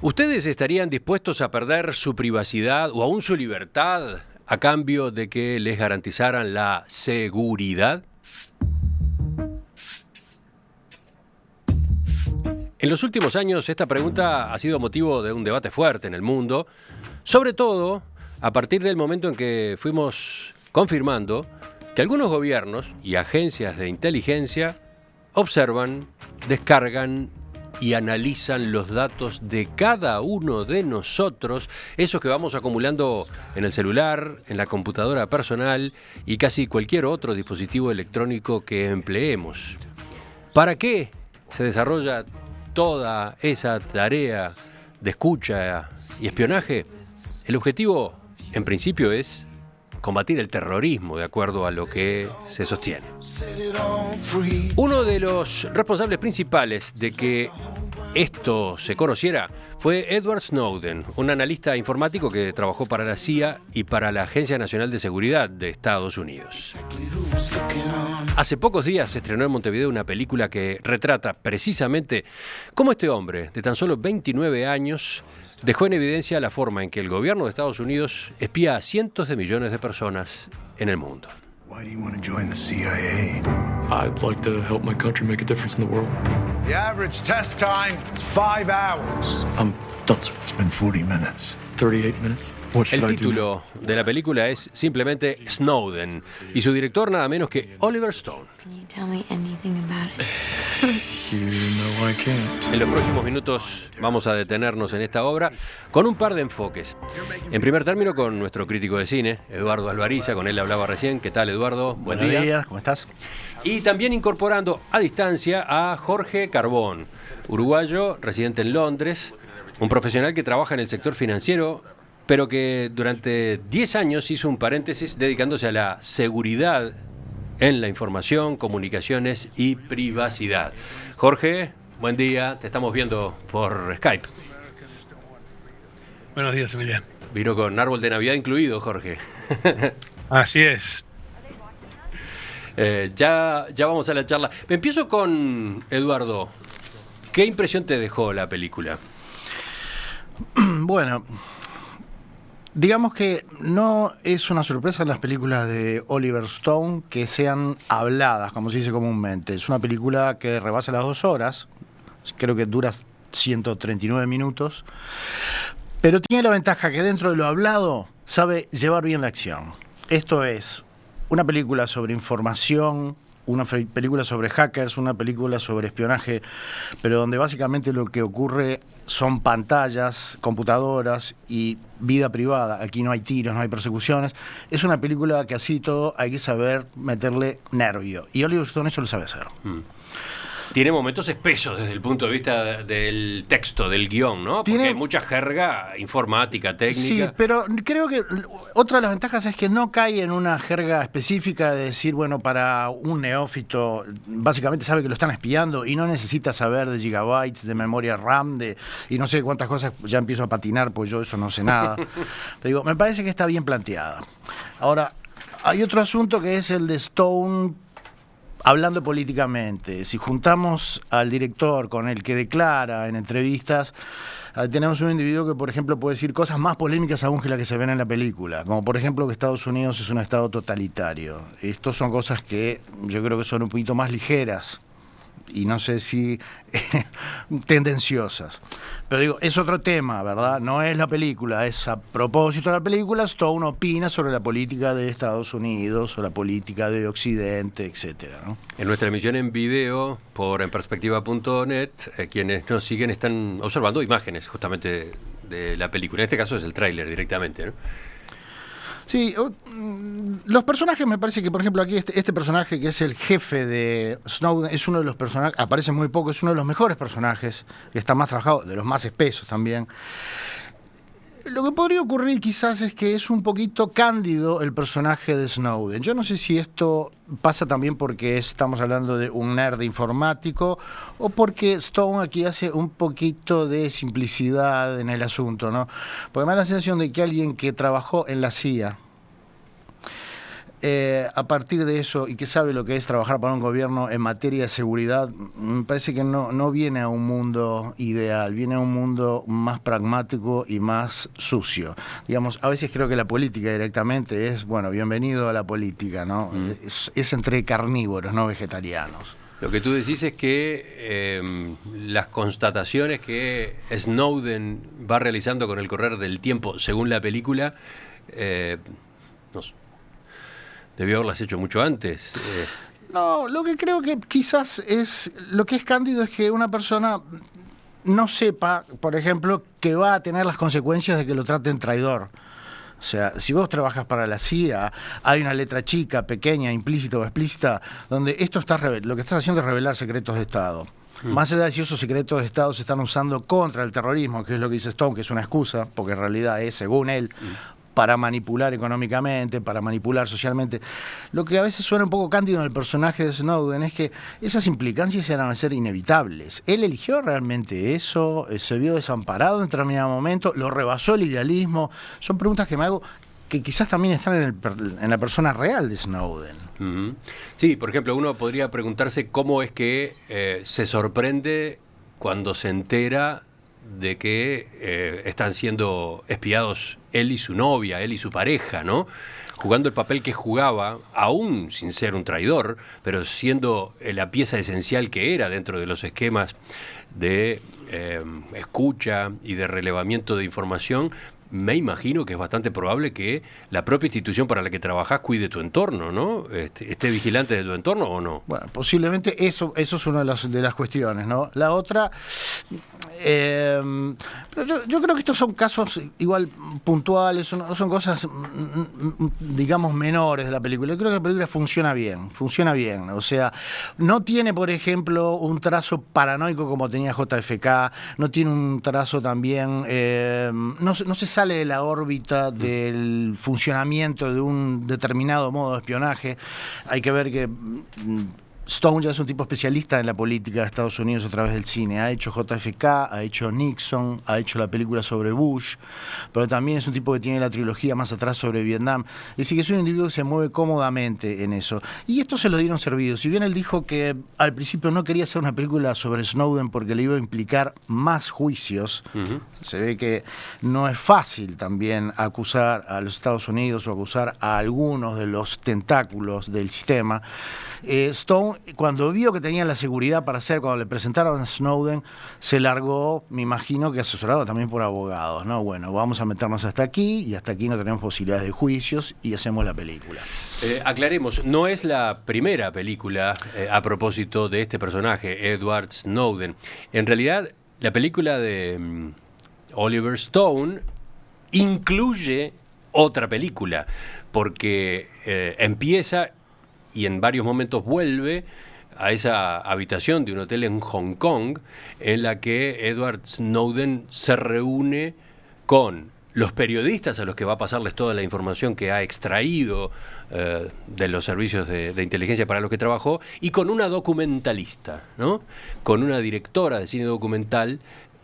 ¿Ustedes estarían dispuestos a perder su privacidad o aún su libertad a cambio de que les garantizaran la seguridad? En los últimos años esta pregunta ha sido motivo de un debate fuerte en el mundo, sobre todo a partir del momento en que fuimos confirmando que algunos gobiernos y agencias de inteligencia observan, descargan y analizan los datos de cada uno de nosotros, esos que vamos acumulando en el celular, en la computadora personal y casi cualquier otro dispositivo electrónico que empleemos. ¿Para qué se desarrolla toda esa tarea de escucha y espionaje? El objetivo, en principio, es combatir el terrorismo, de acuerdo a lo que se sostiene. Uno de los responsables principales de que esto se conociera fue Edward Snowden, un analista informático que trabajó para la CIA y para la Agencia Nacional de Seguridad de Estados Unidos. Hace pocos días se estrenó en Montevideo una película que retrata precisamente cómo este hombre, de tan solo 29 años, dejó en evidencia la forma en que el gobierno de Estados Unidos espía a cientos de millones de personas en el mundo. Why do you want to join the CIA? I'd like to help my country make a difference in the world. The average test time is 5 hours. I'm done, sir. It's been 40 minutes. 38 minutes. What should El I do now? título de la película es simplemente Snowden y su director nada menos que Oliver Stone. Can you tell me anything about it? You know I can't. En los próximos minutos vamos a detenernos en esta obra con un par de enfoques. En primer término con nuestro crítico de cine, Eduardo Alvariza, con él hablaba recién. ¿Qué tal, Eduardo? Buen Buenos día. días, ¿cómo estás? Y también incorporando a distancia a Jorge Carbón, uruguayo, residente en Londres, un profesional que trabaja en el sector financiero, pero que durante 10 años hizo un paréntesis dedicándose a la seguridad en la información, comunicaciones y privacidad. Jorge, buen día, te estamos viendo por Skype. Buenos días, Emiliano. Vino con árbol de Navidad incluido, Jorge. Así es. Ya vamos a la charla. Empiezo con Eduardo. ¿Qué impresión te dejó la película? Bueno, digamos que no es una sorpresa en las películas de Oliver Stone que sean habladas, como se dice comúnmente. Es una película que rebasa las 2 horas, creo que dura 139 minutos, pero tiene la ventaja que dentro de lo hablado sabe llevar bien la acción. Esto es una película sobre información, una película sobre hackers, una película sobre espionaje, pero donde básicamente lo que ocurre son pantallas, computadoras y vida privada. Aquí no hay tiros, no hay persecuciones. Es una película que así todo hay que saber meterle nervio. Y Oliver Stone eso lo sabe hacer. Tiene momentos espesos desde el punto de vista del texto, del guión, ¿no? Porque Tiene- hay mucha jerga informática, técnica. Sí, pero creo que otra de las ventajas es que no cae en una jerga específica de decir, bueno, para un neófito, básicamente sabe que lo están espiando y no necesita saber de gigabytes, de memoria RAM, y no sé cuántas cosas, ya empiezo a patinar, pues yo eso no sé nada. Pero digo, me parece que está bien planteada. Ahora, hay otro asunto que es el de Stone hablando políticamente. Si juntamos al director con el que declara en entrevistas, tenemos un individuo que, por ejemplo, puede decir cosas más polémicas aún que las que se ven en la película, como por ejemplo que Estados Unidos es un estado totalitario. Estas son cosas que yo creo que son un poquito más ligeras y no sé si tendenciosas. Pero digo, es otro tema, ¿verdad? No es la película, es a propósito de la película, Stone opina sobre la política de Estados Unidos o la política de Occidente, etcétera, ¿no? En nuestra emisión en video por enperspectiva.net, quienes nos siguen están observando imágenes justamente de la película. En este caso es el tráiler directamente, ¿no? Sí, los personajes me parece que, por ejemplo, aquí este personaje que es el jefe de Snowden es uno de los personajes, aparece muy poco, es uno de los mejores personajes, que está más trabajado, de los más espesos también. Lo que podría ocurrir quizás es que es un poquito cándido el personaje de Snowden. Yo no sé si esto pasa también porque estamos hablando de un nerd informático o porque Stone aquí hace un poquito de simplicidad en el asunto, ¿no? Porque me da la sensación de que alguien que trabajó en la CIA a partir de eso y que sabe lo que es trabajar para un gobierno en materia de seguridad, me parece que no viene a un mundo ideal, viene a un mundo más pragmático y más sucio. Digamos, a veces creo que la política directamente es, bueno, bienvenido a la política, ¿no? Es entre carnívoros, no vegetarianos. Lo que tú decís es que las constataciones que Snowden va realizando con el correr del tiempo, según la película, debió haberlas hecho mucho antes. No, lo que creo que quizás es, lo que es cándido es que una persona no sepa, por ejemplo, que va a tener las consecuencias de que lo traten traidor. O sea, si vos trabajas para la CIA, hay una letra chica, pequeña, implícita o explícita, donde lo que estás haciendo es revelar secretos de Estado. Más allá de si esos secretos de Estado se están usando contra el terrorismo, que es lo que dice Stone, que es una excusa, porque en realidad es, según él, para manipular económicamente, para manipular socialmente. Lo que a veces suena un poco cándido en el personaje de Snowden es que esas implicancias eran a ser inevitables. Él eligió realmente eso, se vio desamparado en determinado momento, lo rebasó el idealismo. Son preguntas que me hago que quizás también están en la persona real de Snowden. Sí, por ejemplo, uno podría preguntarse cómo es que se sorprende cuando se entera de que están siendo espiados él y su novia, él y su pareja, ¿no? Jugando el papel que jugaba, aún sin ser un traidor, pero siendo la pieza esencial que era dentro de los esquemas de escucha y de relevamiento de información. Me imagino que es bastante probable que la propia institución para la que trabajás cuide tu entorno, ¿no? Esté vigilante de tu entorno o no. Bueno, posiblemente eso es una de las cuestiones, ¿no? La otra, pero yo creo que estos son casos igual puntuales, son cosas, digamos, menores de la película. Yo creo que la película funciona bien. O sea, no tiene, por ejemplo, un trazo paranoico como tenía JFK, no tiene un trazo también, no se sale de la órbita del funcionamiento de un determinado modo de espionaje. Hay que ver que Stone ya es un tipo especialista en la política de Estados Unidos a través del cine. Ha hecho JFK, ha hecho Nixon, ha hecho la película sobre Bush, pero también es un tipo que tiene la trilogía más atrás sobre Vietnam. Es decir, que es un individuo que se mueve cómodamente en eso. Y esto se lo dieron servido. Si bien él dijo que al principio no quería hacer una película sobre Snowden porque le iba a implicar más juicios, se ve que no es fácil también acusar a los Estados Unidos o acusar a algunos de los tentáculos del sistema. Stone, cuando vio que tenía la seguridad para hacer, cuando le presentaron a Snowden, se largó, me imagino que asesorado también por abogados, ¿no? Bueno, vamos a meternos hasta aquí y hasta aquí no tenemos posibilidades de juicios y hacemos la película. Aclaremos, no es la primera película a propósito de este personaje, Edward Snowden. En realidad, la película de Oliver Stone incluye otra película, porque empieza y en varios momentos vuelve a esa habitación de un hotel en Hong Kong en la que Edward Snowden se reúne con los periodistas a los que va a pasarles toda la información que ha extraído de los servicios de inteligencia para los que trabajó, y con una documentalista, ¿no? Con una directora de cine documental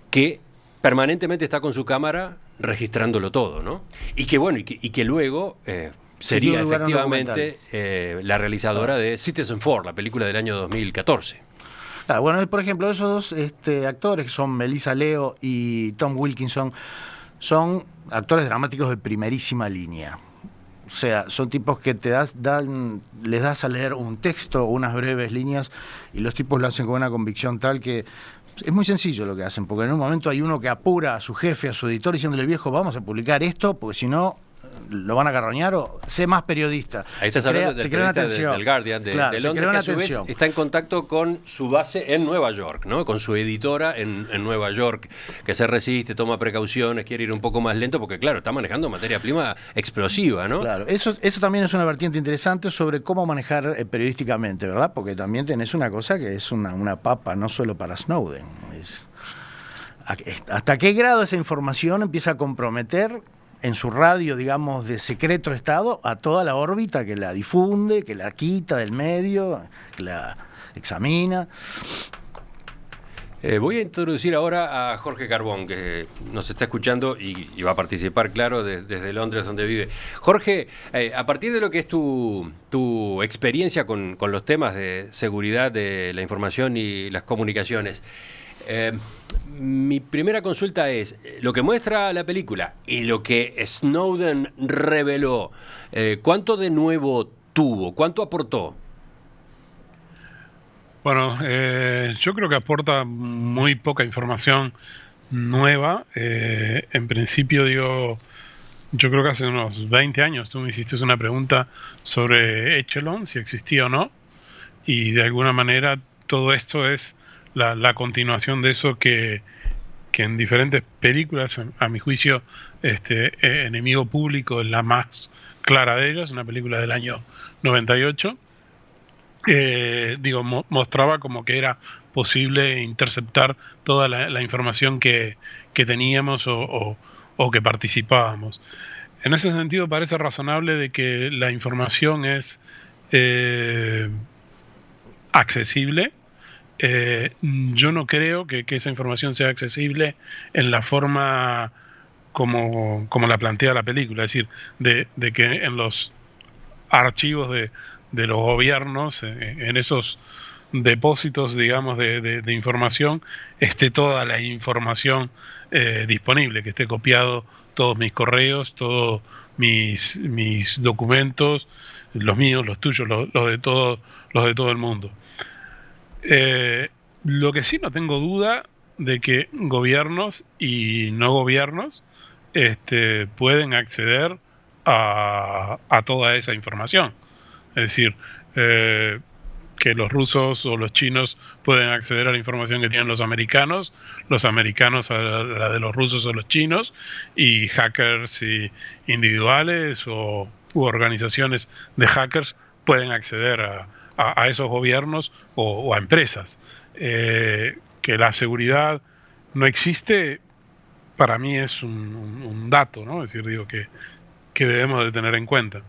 que permanentemente está con su cámara registrándolo todo, ¿no? Y que bueno, y que luego sería efectivamente la realizadora de Citizenfour, la película del año 2014. Claro, bueno, por ejemplo, esos dos actores, que son Melissa Leo y Tom Wilkinson, son actores dramáticos de primerísima línea. O sea, son tipos que les das a leer un texto, unas breves líneas, y los tipos lo hacen con una convicción tal que es muy sencillo lo que hacen, porque en un momento hay uno que apura a su jefe, a su editor, diciéndole: viejo, vamos a publicar esto, porque si no lo van a carroñar, o sé más periodista. Ahí estás hablando del Guardian, de Londres, que a su vez está en contacto con su base en Nueva York, ¿no? Con su editora en Nueva York, que se resiste, toma precauciones, quiere ir un poco más lento, porque claro, está manejando materia prima explosiva, ¿no? Claro, eso también es una vertiente interesante sobre cómo manejar periodísticamente, ¿verdad? Porque también tenés una cosa que es una papa, no solo para Snowden. ¿Hasta qué grado esa información empieza a comprometer en su radio, digamos, de secreto Estado a toda la órbita que la difunde, que la quita del medio, que la examina? Voy a introducir ahora a Jorge Carbón, que nos está escuchando y va a participar, claro, desde Londres, donde vive. Jorge, a partir de lo que es tu experiencia con los temas de seguridad de la información y las comunicaciones, mi primera consulta es, lo que muestra la película y lo que Snowden reveló, ¿cuánto de nuevo tuvo? ¿Cuánto aportó? Bueno, yo creo que aporta muy poca información nueva. En principio, yo creo que hace unos 20 años tú me hiciste una pregunta sobre Echelon, si existía o no, y de alguna manera todo esto es la continuación de eso que en diferentes películas, a mi juicio, Enemigo Público es la más clara de ellas, una película del año 98. Mostraba como que era posible interceptar toda la información que teníamos o que participábamos. En ese sentido parece razonable de que la información es accesible. Yo no creo que esa información sea accesible en la forma como la plantea la película, es decir, de que en los archivos de los gobiernos, en esos depósitos, digamos, de información, esté toda la información disponible, que esté copiado todos mis correos, todos mis documentos, los míos, los tuyos, los de todo el mundo. Lo que sí no tengo duda de que gobiernos y no gobiernos pueden acceder a toda esa información. Es decir, que los rusos o los chinos pueden acceder a la información que tienen los americanos a la de los rusos o los chinos, y hackers individuales u organizaciones de hackers pueden acceder a esos gobiernos o a empresas. Que la seguridad no existe, para mí es un dato, ¿no? Es decir, digo que debemos de tener en cuenta.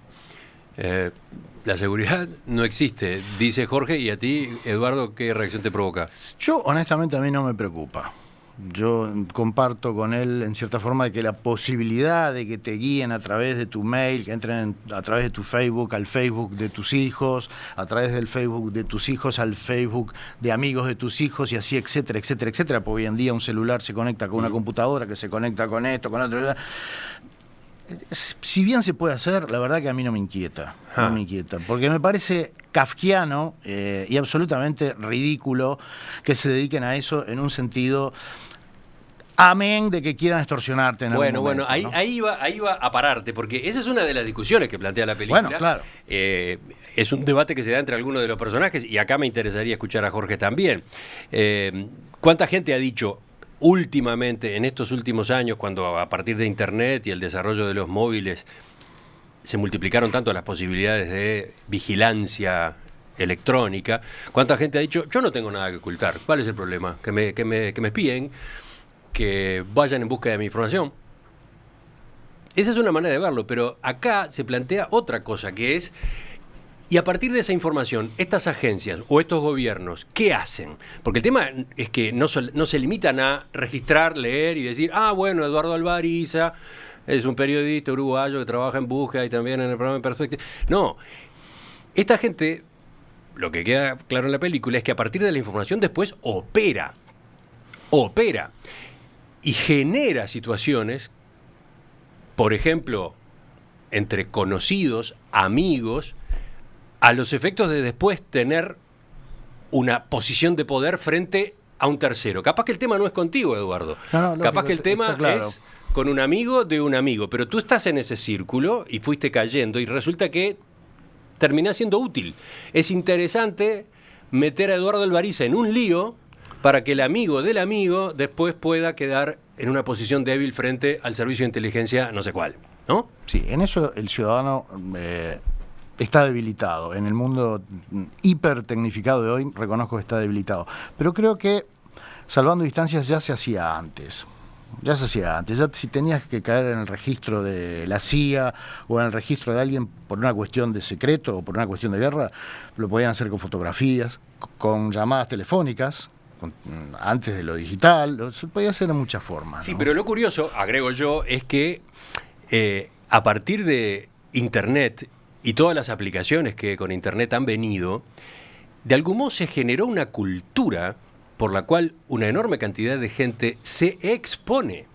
La seguridad no existe, dice Jorge, y a ti, Eduardo, ¿qué reacción te provoca? Yo, honestamente, a mí no me preocupa. Yo comparto con él, en cierta forma, de que la posibilidad de que te guíen a través de tu mail, que entren a través de tu Facebook, al Facebook de tus hijos, a través del Facebook de tus hijos, al Facebook de amigos de tus hijos, y así, etcétera, etcétera, etcétera, porque hoy en día un celular se conecta con una computadora, que se conecta con esto, con otro. Si bien se puede hacer, la verdad que a mí no me inquieta, porque me parece kafkiano y absolutamente ridículo que se dediquen a eso en un sentido, amén de que quieran extorsionarte en algún momento, ¿no? ahí va a pararte, porque esa es una de las discusiones que plantea la película. Bueno, claro. Es un debate que se da entre algunos de los personajes, y acá me interesaría escuchar a Jorge también. ¿Cuánta gente ha dicho últimamente, en estos últimos años, cuando a partir de Internet y el desarrollo de los móviles se multiplicaron tanto las posibilidades de vigilancia electrónica, cuánta gente ha dicho, yo no tengo nada que ocultar, ¿cuál es el problema? Que me espíen, que vayan en busca de mi información. Esa es una manera de verlo, pero acá se plantea otra cosa, que es, y a partir de esa información, estas agencias o estos gobiernos, ¿qué hacen? Porque el tema es que no se limitan a registrar, leer y decir, bueno, Eduardo Alvariza es un periodista uruguayo que trabaja en búsqueda y también en el programa Perspectiva. No, esta gente, lo que queda claro en la película es que a partir de la información después opera y genera situaciones, por ejemplo, entre conocidos, amigos, a los efectos de después tener una posición de poder frente a un tercero. Capaz que el tema no es contigo, Eduardo. Capaz que el tema es con un amigo de un amigo, pero tú estás en ese círculo y fuiste cayendo y resulta que terminás siendo útil. Es interesante meter a Eduardo Alvariza en un lío para que el amigo del amigo después pueda quedar en una posición débil frente al servicio de inteligencia no sé cuál, ¿no? Sí, en eso el ciudadano está debilitado. En el mundo hipertecnificado de hoy, reconozco que está debilitado. Pero creo que, salvando distancias, ya se hacía antes. Ya si tenías que caer en el registro de la CIA o en el registro de alguien por una cuestión de secreto o por una cuestión de guerra, lo podían hacer con fotografías, con llamadas telefónicas, antes de lo digital, se podía hacer de muchas formas. Sí, ¿no? pero lo curioso, agrego yo, es que a partir de Internet y todas las aplicaciones que con Internet han venido, de algún modo se generó una cultura por la cual una enorme cantidad de gente se expone.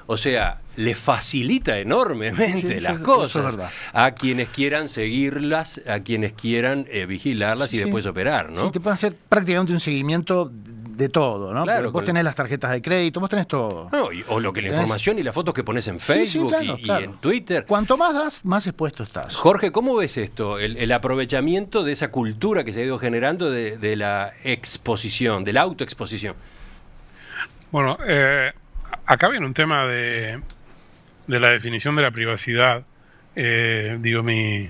O sea, le facilita enormemente Sí, las eso es cosas verdad. a quienes quieran seguirlas, a quienes quieran vigilarlas Sí, y sí. después operar, ¿no? Sí, te pueden hacer prácticamente un seguimiento de todo, ¿no? Claro, Porque vos con- tenés las tarjetas de crédito, vos tenés todo. No, o lo que la Tenés- información y las fotos que pones en Sí, sí, Facebook claro, y claro. en Twitter. Cuanto más das, más expuesto estás. Jorge, ¿cómo ves esto? El aprovechamiento de esa cultura que se ha ido generando de la exposición, de la autoexposición. Bueno, acá viene un tema de la definición de la privacidad. Digo, mi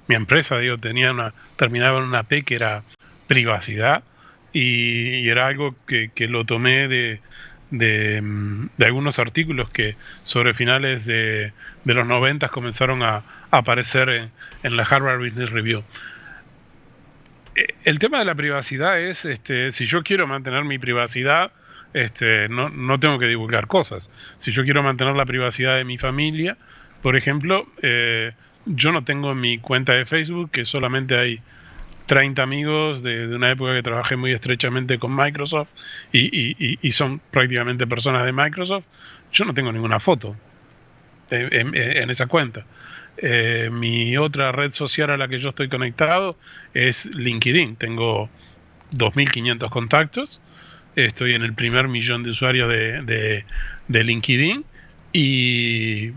empresa, digo, terminaba en una P que era privacidad y era algo que lo tomé de algunos artículos que sobre finales de los 90 comenzaron a aparecer en la Harvard Business Review. El tema de la privacidad es, si yo quiero mantener mi privacidad, no tengo que divulgar cosas. Si yo quiero mantener la privacidad de mi familia, por ejemplo, yo no tengo en mi cuenta de Facebook, que solamente hay 30 amigos de una época que trabajé muy estrechamente con Microsoft y son prácticamente personas de Microsoft. Yo no tengo ninguna foto en esa cuenta. Mi otra red social a la que yo estoy conectado es LinkedIn. Tengo 2.500 contactos. Estoy en el primer millón de usuarios de LinkedIn y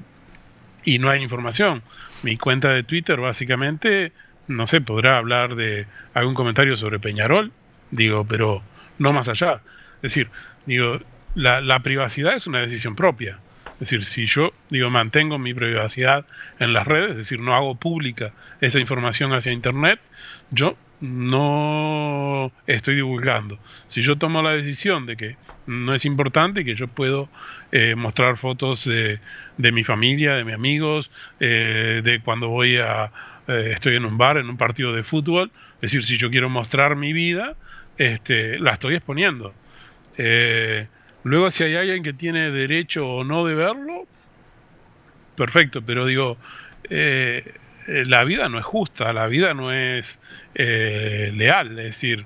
no hay información. Mi cuenta de Twitter básicamente, no sé, podrá hablar de algún comentario sobre Peñarol, digo, pero no más allá. Es decir, digo, la privacidad es una decisión propia. Es decir, si yo, digo, mantengo mi privacidad en las redes, es decir, no hago pública esa información hacia Internet, yo no estoy divulgando. Si yo tomo la decisión de que no es importante y que yo puedo mostrar fotos de mi familia, de mis amigos, de cuando estoy en un bar, en un partido de fútbol, es decir, si yo quiero mostrar mi vida, la estoy exponiendo. Luego, si hay alguien que tiene derecho o no de verlo, perfecto, pero digo, la vida no es justa, la vida no es leal, es decir,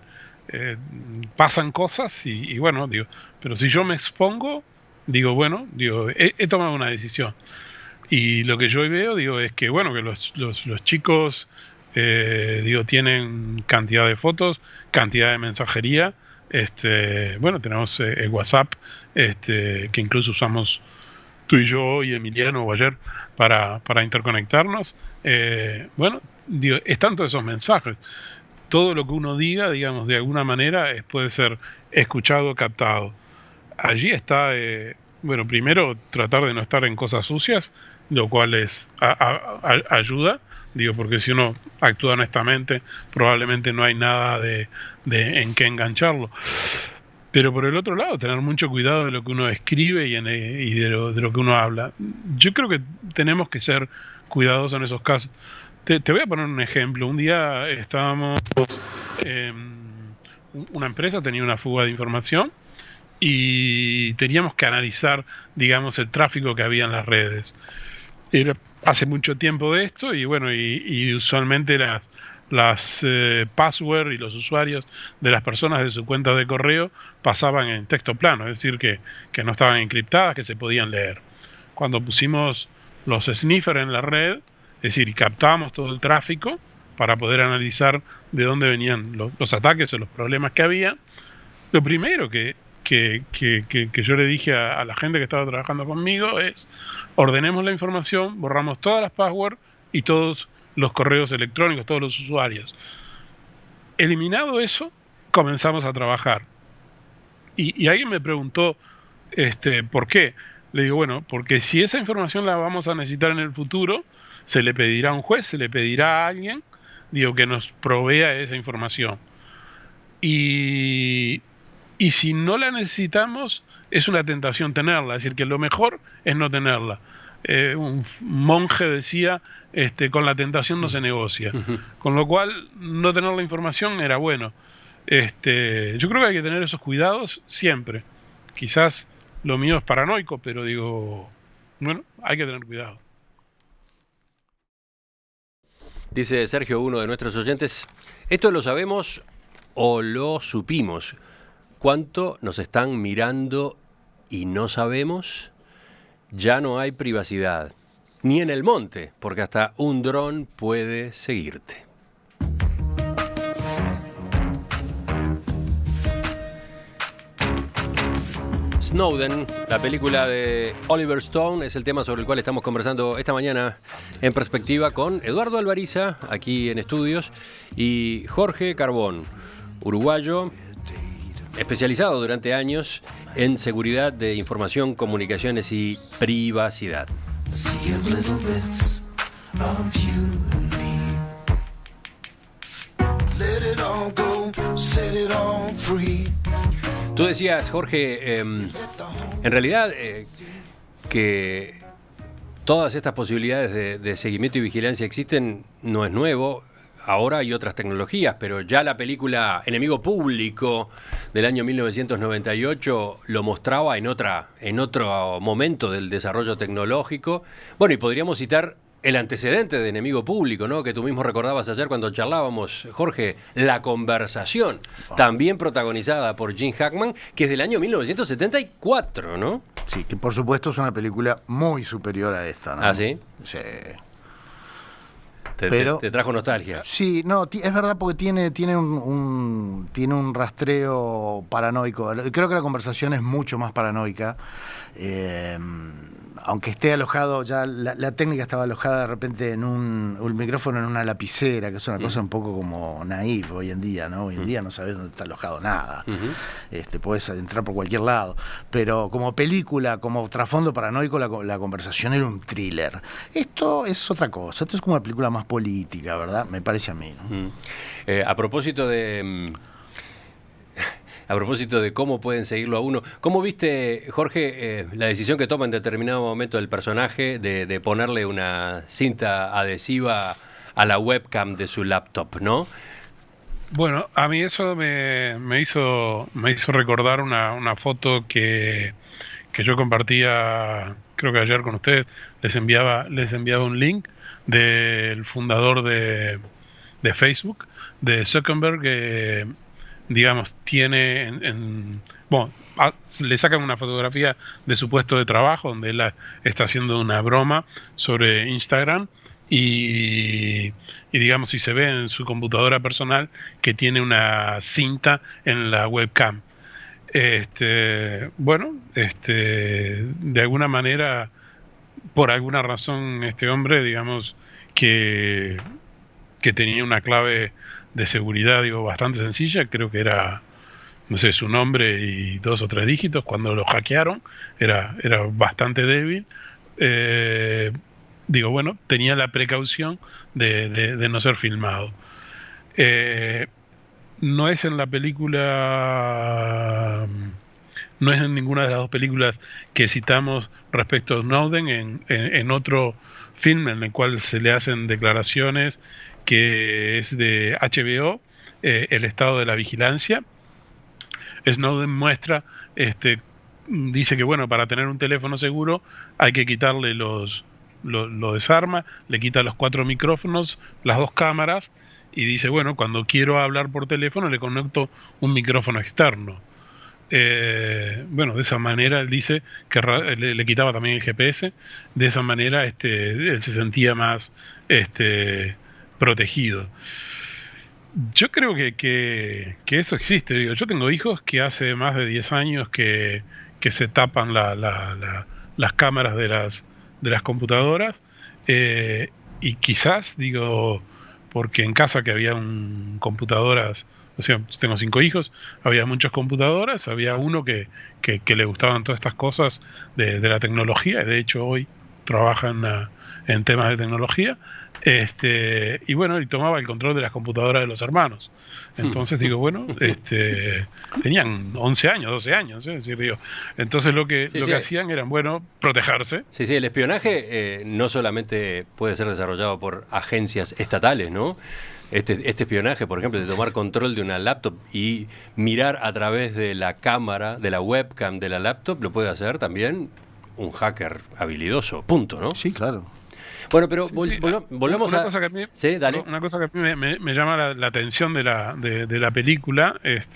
pasan cosas y bueno, digo, pero si yo me expongo, digo, bueno, digo, he tomado una decisión. Y lo que yo veo, digo, es que bueno, que los chicos, digo, tienen cantidad de fotos, cantidad de mensajería. Bueno, tenemos el WhatsApp, que incluso usamos tú y yo y Emiliano o ayer para interconectarnos. Bueno, digo, están todos esos mensajes. Todo lo que uno diga, digamos, de alguna manera puede ser escuchado, captado. Allí está, bueno, primero tratar de no estar en cosas sucias, lo cual es ayuda, digo, porque si uno actúa honestamente, probablemente no hay nada en qué engancharlo. Pero por el otro lado, tener mucho cuidado de lo que uno escribe y de lo que uno habla. Yo creo que tenemos que ser cuidadosos en esos casos. Te voy a poner un ejemplo. Un día estábamos, una empresa tenía una fuga de información y teníamos que analizar, digamos, el tráfico que había en las redes. Era hace mucho tiempo de esto y bueno, y usualmente las password y los usuarios de las personas de su cuenta de correo pasaban en texto plano, es decir, que no estaban encriptadas, que se podían leer. Cuando pusimos los sniffers en la red, es decir, y captamos todo el tráfico para poder analizar de dónde venían los ataques o los problemas que había, lo primero que yo le dije a la gente que estaba trabajando conmigo es: ordenemos la información, borramos todas las passwords y todos los correos electrónicos, todos los usuarios. Eliminado eso, comenzamos a trabajar. Y alguien me preguntó, ¿por qué? Le digo, bueno, porque si esa información la vamos a necesitar en el futuro, se le pedirá a un juez, se le pedirá a alguien, digo, que nos provea esa información. Y si no la necesitamos, es una tentación tenerla, es decir, que lo mejor es no tenerla. Un monje decía, con la tentación no se negocia. Con lo cual, no tener la información era bueno. Yo creo que hay que tener esos cuidados siempre. Quizás lo mío es paranoico, pero digo, bueno, hay que tener cuidado. Dice Sergio, uno de nuestros oyentes, esto lo sabemos o lo supimos. ¿Cuánto nos están mirando y no sabemos? Ya no hay privacidad, ni en el monte, porque hasta un dron puede seguirte. Snowden, la película de Oliver Stone, es el tema sobre el cual estamos conversando esta mañana en Perspectiva con Eduardo Alvariza, aquí en estudios, y Jorge Carbón, uruguayo, especializado durante años en seguridad de información, comunicaciones y privacidad. Tú decías, Jorge, en realidad que todas estas posibilidades de seguimiento y vigilancia existen, no es nuevo. Ahora hay otras tecnologías, pero ya la película Enemigo Público del año 1998 lo mostraba en otro momento del desarrollo tecnológico. Bueno, y podríamos citar el antecedente de Enemigo Público, ¿no? Que tú mismo recordabas ayer cuando charlábamos, Jorge, La Conversación, también protagonizada por Gene Hackman, que es del año 1974, ¿no? Sí, que por supuesto es una película muy superior a esta, ¿no? ¿Ah, sí? Sí. Te trajo nostalgia. Sí, no, es verdad porque tiene un rastreo paranoico. Creo que La Conversación es mucho más paranoica. Aunque esté alojado, ya la técnica estaba alojada de repente en un micrófono en una lapicera, que es una cosa un poco como naif hoy en día, ¿no? Hoy en día no sabes dónde está alojado nada. Puedes entrar por cualquier lado. Pero como película, como trasfondo paranoico, la Conversación era un thriller. Esto es otra cosa. Esto es como una película más política, ¿verdad? Me parece a mí, ¿no? A propósito de cómo pueden seguirlo a uno, ¿cómo viste, Jorge, la decisión que toma en determinado momento el personaje de ponerle una cinta adhesiva a la webcam de su laptop, ¿no? Bueno, a mí eso me hizo recordar una foto que yo compartía, creo que ayer con ustedes, les enviaba un link del fundador de Facebook, de Zuckerberg, que digamos, tiene le sacan una fotografía de su puesto de trabajo donde él está haciendo una broma sobre Instagram y digamos, si se ve en su computadora personal que tiene una cinta en la webcam. De alguna manera, por alguna razón, este hombre, digamos, que tenía una clave de seguridad, bastante sencilla, creo que era, no sé, su nombre y 2 o 3 dígitos. Cuando lo hackearon era bastante débil. Tenía la precaución de no ser filmado. No es en la película, no es en ninguna de las 2 películas que citamos respecto a Snowden, en otro film en el cual se le hacen declaraciones, que es de HBO, el estado de la vigilancia. Snowden muestra, dice que para tener un teléfono seguro hay que quitarle lo desarma, le quita los 4 micrófonos, las 2 cámaras, y dice, cuando quiero hablar por teléfono le conecto un micrófono externo. De esa manera él dice que le quitaba también el GPS. De esa manera él se sentía más protegido. Yo creo que eso existe. Yo tengo hijos que hace más de 10 años que se tapan las cámaras de las computadoras, y quizás, porque en casa que había computadoras, o sea, tengo 5 hijos, había muchas computadoras, había uno que le gustaban todas estas cosas de la tecnología, y de hecho hoy trabaja en temas de tecnología, y bueno, y tomaba el control de las computadoras de los hermanos. Entonces digo, bueno, tenían 11 años, 12 años, es decir, digo, entonces lo que hacían era, bueno, protegerse. Sí, el espionaje no solamente puede ser desarrollado por agencias estatales, ¿no? Este espionaje, por ejemplo, de tomar control de una laptop y mirar a través de la cámara, de la webcam de la laptop, lo puede hacer también un hacker habilidoso, punto, ¿no? Sí, claro. Bueno, pero volvamos a... Cosa que a mí, sí, dale. Una cosa que a mí me llama la atención de la película es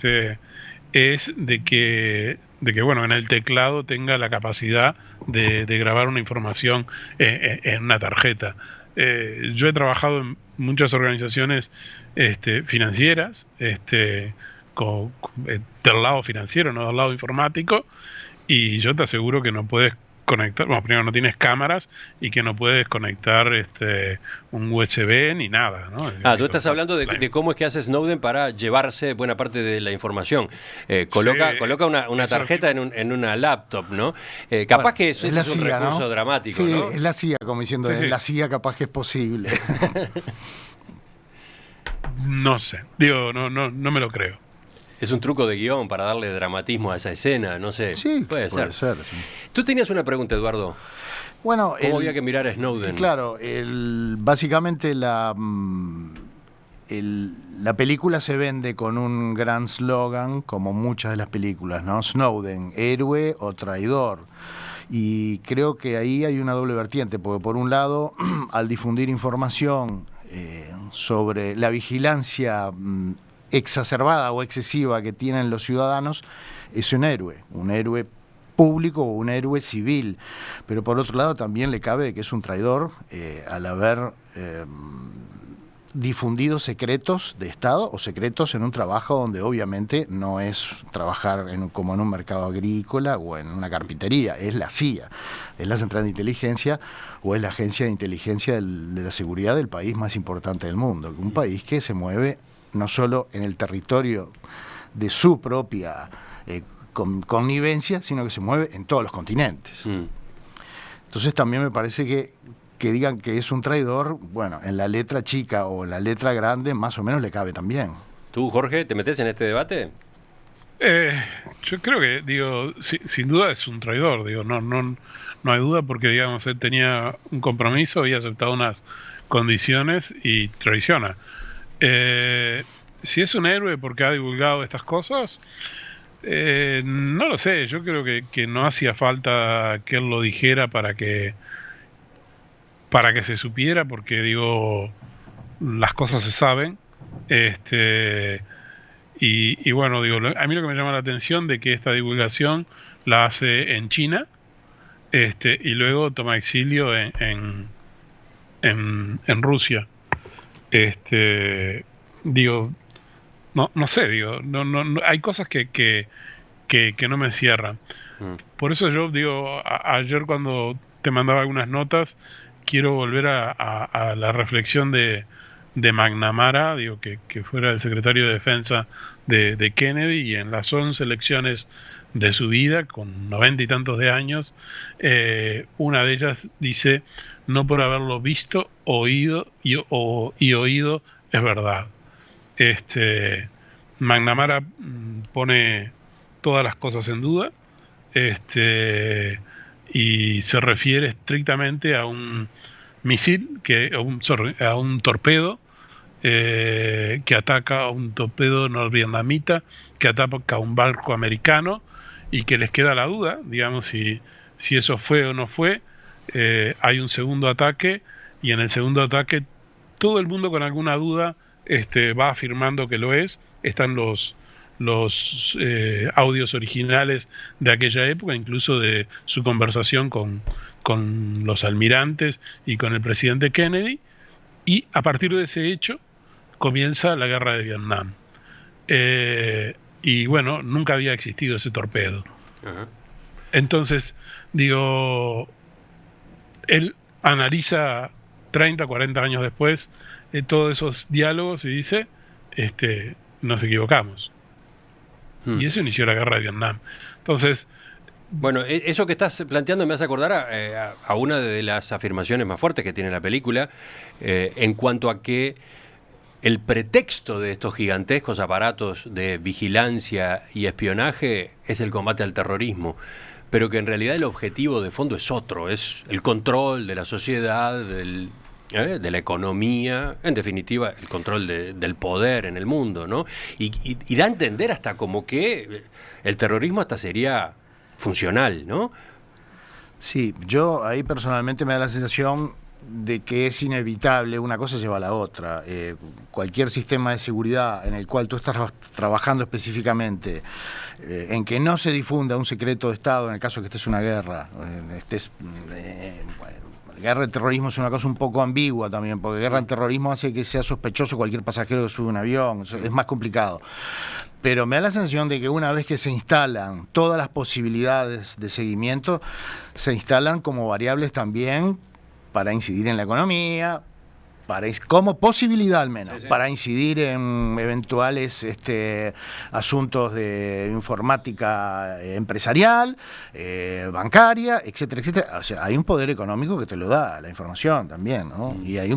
de que bueno, en el teclado tenga la capacidad de grabar una información en una tarjeta. Yo he trabajado en muchas organizaciones financieras, del lado financiero, no del lado informático, y yo te aseguro que no puedes conectar, bueno, primero no tienes cámaras y que no puedes conectar un USB ni nada, ¿no? Es decir, tú estás hablando de cómo es que hace Snowden para llevarse buena parte de la información. Coloca una tarjeta en una laptop, ¿no? Capaz Bueno, que eso es la es un CIA, recurso ¿no? dramático, Sí, ¿no? es la CIA, como diciendo, Sí, sí. la CIA capaz que es posible. No sé, digo, no me lo creo. Es un truco de guión para darle dramatismo a esa escena, no sé. Sí, puede ser. sí. Tú tenías una pregunta, Eduardo. Bueno, ¿Cómo había que mirar a Snowden? Claro, básicamente la película se vende con un gran slogan, como muchas de las películas, ¿no? Snowden, héroe o traidor. Y creo que ahí hay una doble vertiente, porque por un lado, al difundir información sobre la vigilancia exacerbada o excesiva que tienen los ciudadanos, es un héroe público o un héroe civil, pero por otro lado también le cabe que es un traidor al haber difundido secretos de Estado o secretos en un trabajo donde obviamente no es trabajar como en un mercado agrícola o en una carpintería, es la CIA, es la Central de Inteligencia o es la Agencia de Inteligencia de la Seguridad del país más importante del mundo, un país que se mueve no solo en el territorio de su propia connivencia, sino que se mueve en todos los continentes. Entonces también me parece que digan que es un traidor, bueno, en la letra chica o en la letra grande más o menos le cabe también. ¿Tú, Jorge, te metes en este debate? Yo creo que, digo, sin duda es un traidor, digo, no hay duda porque, digamos, él tenía un compromiso, había aceptado unas condiciones y traiciona. Si es un héroe porque ha divulgado estas cosas, no lo sé, yo creo que no hacía falta que él lo dijera para que se supiera, porque digo, las cosas se saben, y bueno, digo, a mí lo que me llama la atención de que esta divulgación la hace en China, y luego toma exilio en Rusia. Digo, no sé, digo, no hay cosas que no me cierran. Por eso yo digo, ayer cuando te mandaba algunas notas, quiero volver a la reflexión de McNamara, digo, que fuera el secretario de Defensa de Kennedy, y en las 11 elecciones de su vida, con 90 y tantos de años, una de ellas dice: no por haberlo visto, oído y oído es verdad. McNamara pone todas las cosas en duda, y se refiere estrictamente a un misil, a un torpedo que ataca a un torpedo norvietnamita, que ataca a un barco americano, y que les queda la duda, digamos, si eso fue o no fue. Hay un segundo ataque, y en el segundo ataque todo el mundo con alguna duda va afirmando que lo es. Están los audios originales de aquella época, incluso de su conversación con los almirantes y con el presidente Kennedy, y a partir de ese hecho comienza la guerra de Vietnam. Y bueno, nunca había existido ese torpedo. Uh-huh. Entonces, digo, él analiza 30, 40 años después todos esos diálogos y dice, nos equivocamos. Y eso inició la guerra de Vietnam. Entonces, Bueno, eso que estás planteando me hace acordar a una de las afirmaciones más fuertes que tiene la película, en cuanto a que el pretexto de estos gigantescos aparatos de vigilancia y espionaje es el combate al terrorismo, pero que en realidad el objetivo de fondo es otro, es el control de la sociedad, de la economía, en definitiva, el control del poder en el mundo, ¿no? Y da a entender hasta como que el terrorismo hasta sería funcional, ¿no? Sí, yo ahí personalmente me da la sensación de que es inevitable, una cosa lleva a la otra. Cualquier sistema de seguridad en el cual tú estás trabajando específicamente, en que no se difunda un secreto de Estado, en el caso de que estés en una guerra, guerra de terrorismo es una cosa un poco ambigua también, porque guerra de terrorismo hace que sea sospechoso cualquier pasajero que sube un avión, es más complicado. Pero me da la sensación de que una vez que se instalan todas las posibilidades de seguimiento, se instalan como variables también para incidir en la economía, como posibilidad al menos, sí. Para incidir en eventuales asuntos de informática empresarial, bancaria, etcétera, etcétera. O sea, hay un poder económico que te lo da la información también, ¿no? Y hay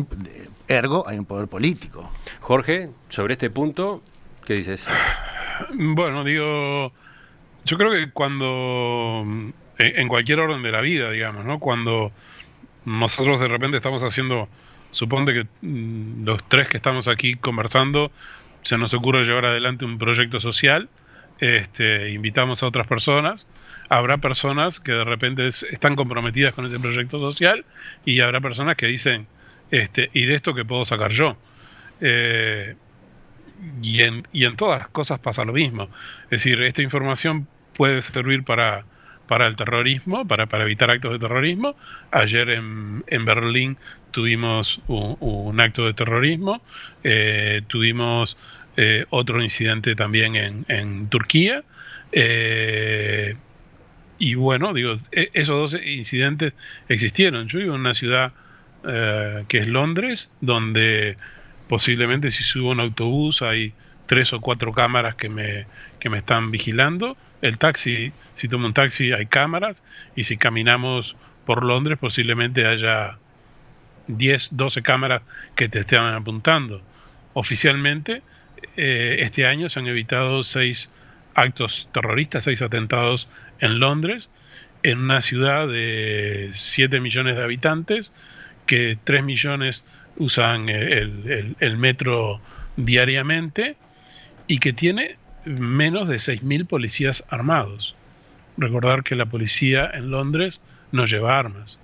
hay un poder político. Jorge, sobre este punto, ¿qué dices? Bueno, digo, yo creo que cuando, en cualquier orden de la vida, digamos, ¿no? Cuando nosotros de repente estamos haciendo, suponte que los tres que estamos aquí conversando, se nos ocurre llevar adelante un proyecto social, invitamos a otras personas, habrá personas que de repente están comprometidas con ese proyecto social y habrá personas que dicen, ¿y de esto qué puedo sacar yo? Y en todas las cosas pasa lo mismo. Es decir, esta información puede servir para el terrorismo, para evitar actos de terrorismo. Ayer en Berlín tuvimos un acto de terrorismo, tuvimos otro incidente también en Turquía, y bueno, digo, esos dos incidentes existieron. Yo vivo en una ciudad que es Londres, donde posiblemente si subo un autobús hay 3 o 4 cámaras que me están vigilando. El taxi, si tomo un taxi hay cámaras, y si caminamos por Londres posiblemente haya 10, 12 cámaras que te estén apuntando. Oficialmente, este año se han evitado 6 actos terroristas, 6 atentados en Londres, en una ciudad de 7 millones de habitantes, que 3 millones usan el metro diariamente, y que tiene menos de 6.000 policías armados. Recordar que la policía en Londres no lleva armas.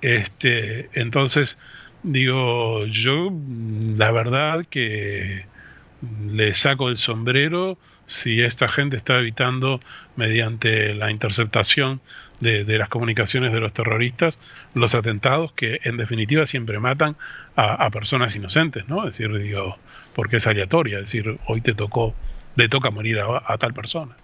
Entonces, digo, yo la verdad que le saco el sombrero si esta gente está evitando, mediante la interceptación de las comunicaciones de los terroristas, los atentados que en definitiva siempre matan a personas inocentes, ¿no? Es decir, digo, porque es aleatoria, es decir, hoy le toca morir a tal persona.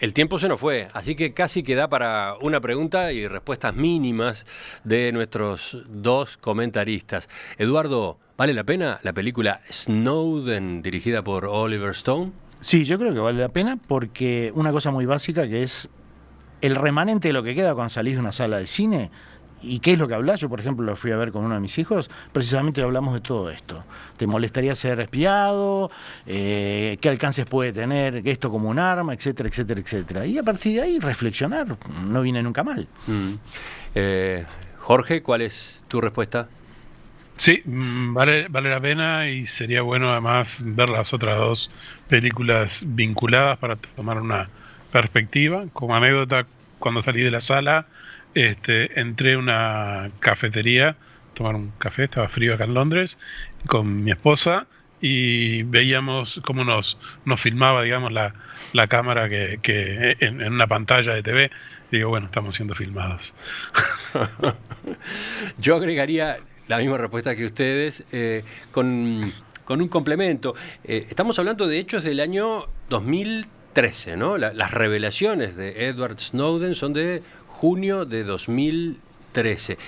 El tiempo se nos fue, así que casi queda para una pregunta y respuestas mínimas de nuestros dos comentaristas. Eduardo, ¿vale la pena la película Snowden, dirigida por Oliver Stone? Sí, yo creo que vale la pena, porque una cosa muy básica que es el remanente de lo que queda cuando salís de una sala de cine. ¿Y qué es lo que hablas? Yo, por ejemplo, lo fui a ver con uno de mis hijos, precisamente hablamos de todo esto. ¿Te molestaría ser espiado? ¿Qué alcances puede tener esto como un arma? Etcétera, etcétera, etcétera. Y a partir de ahí reflexionar no viene nunca mal. Jorge, ¿cuál es tu respuesta? Sí, vale la pena, y sería bueno además ver las otras dos películas vinculadas para tomar una perspectiva. Como anécdota, cuando salí de la sala, entré a una cafetería a tomar un café, estaba frío acá en Londres, con mi esposa, y veíamos cómo nos filmaba, digamos, la cámara que en una pantalla de TV. Digo, bueno, estamos siendo filmados. Yo agregaría la misma respuesta que ustedes, con un complemento. Estamos hablando de hechos del año 2013, ¿no? Las revelaciones de Edward Snowden son de junio de 2013.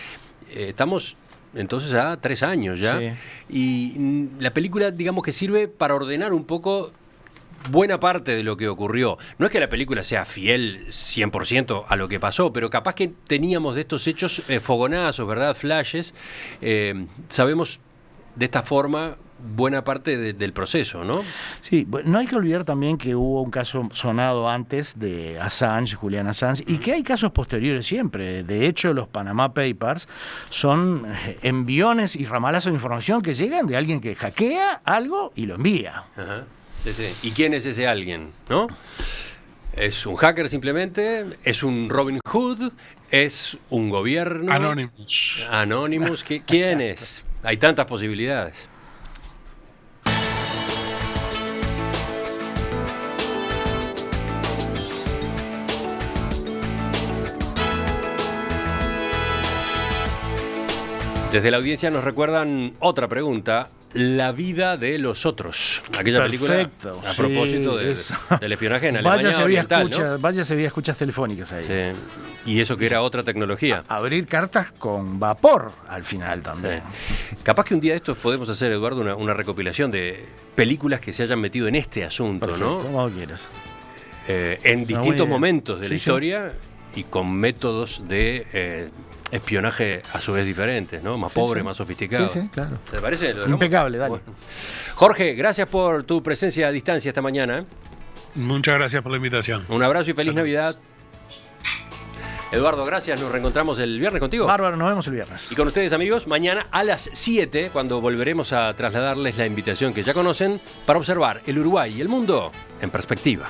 Estamos entonces a 3 años ya. Sí. Y la película, digamos que sirve para ordenar un poco buena parte de lo que ocurrió. No es que la película sea fiel 100% a lo que pasó, pero capaz que teníamos de estos hechos fogonazos, ¿verdad? Flashes. Sabemos de esta forma buena parte del proceso, ¿no? Sí, no hay que olvidar también que hubo un caso sonado antes de Assange, Julian Assange, y que hay casos posteriores siempre. De hecho, los Panama Papers son enviones y ramalazos de información que llegan de alguien que hackea algo y lo envía. Ajá. Sí, sí. ¿Y quién es ese alguien, no? ¿Es un hacker simplemente? ¿Es un Robin Hood? ¿Es un gobierno? Anonymous. ¿Quién es? Hay tantas posibilidades. Desde la audiencia nos recuerdan otra pregunta: la vida de los otros. Aquella película a propósito del espionaje en Alemania Oriental, ¿no? Vaya se veía escuchas telefónicas ahí. Sí. Y eso que era otra tecnología. Abrir cartas con vapor al final también. Sí. Capaz que un día de estos podemos hacer, Eduardo, una recopilación de películas que se hayan metido en este asunto. Perfecto, ¿no? como quieras. En distintos momentos de la historia y con métodos de espionaje a su vez diferentes, ¿no? Más pobres, más sofisticados. Sí, claro. ¿Te parece? Impecable, dale. Bueno. Jorge, gracias por tu presencia a distancia esta mañana. Muchas gracias por la invitación. Un abrazo y feliz Navidad. Eduardo, gracias. Nos reencontramos el viernes contigo. Bárbaro, nos vemos el viernes. Y con ustedes, amigos, mañana a las 7, cuando volveremos a trasladarles la invitación que ya conocen para observar el Uruguay y el mundo en perspectiva.